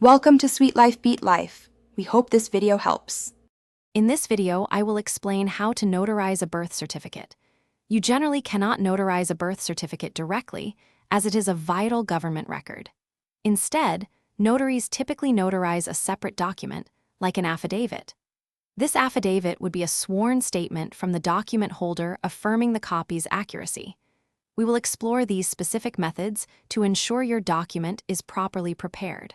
Welcome to Sweet Life Beat Life. We hope this video helps. In this video, I will explain how to notarize a birth certificate. You generally cannot notarize a birth certificate directly, as it is a vital government record. Instead, notaries typically notarize a separate document, like an affidavit. This affidavit would be a sworn statement from the document holder affirming the copy's accuracy. We will explore these specific methods to ensure your document is properly prepared.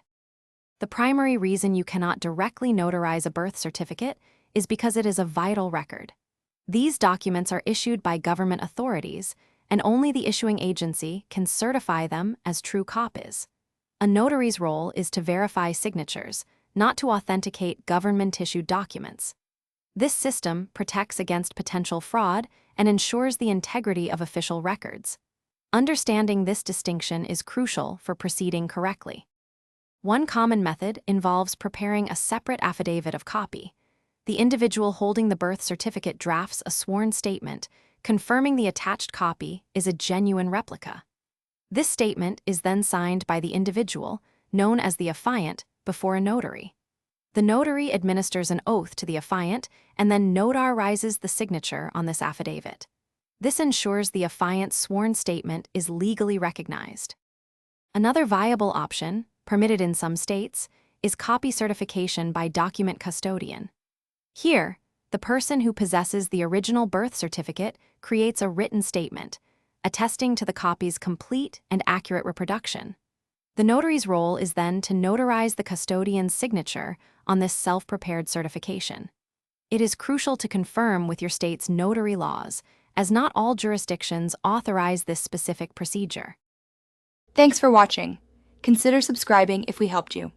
The primary reason you cannot directly notarize a birth certificate is because it is a vital record. These documents are issued by government authorities, and only the issuing agency can certify them as true copies. A notary's role is to verify signatures, not to authenticate government-issued documents. This system protects against potential fraud and ensures the integrity of official records. Understanding this distinction is crucial for proceeding correctly. One common method involves preparing a separate affidavit of copy. The individual holding the birth certificate drafts a sworn statement, confirming the attached copy is a genuine replica. This statement is then signed by the individual, known as the affiant, before a notary. The notary administers an oath to the affiant and then notarizes the signature on this affidavit. This ensures the affiant's sworn statement is legally recognized. Another viable option, permitted in some states, is copy certification by document custodian. Here, the person who possesses the original birth certificate creates a written statement, attesting to the copy's complete and accurate reproduction. The notary's role is then to notarize the custodian's signature on this self-prepared certification. It is crucial to confirm with your state's notary laws, as not all jurisdictions authorize this specific procedure. Thanks for watching. Consider subscribing if we helped you.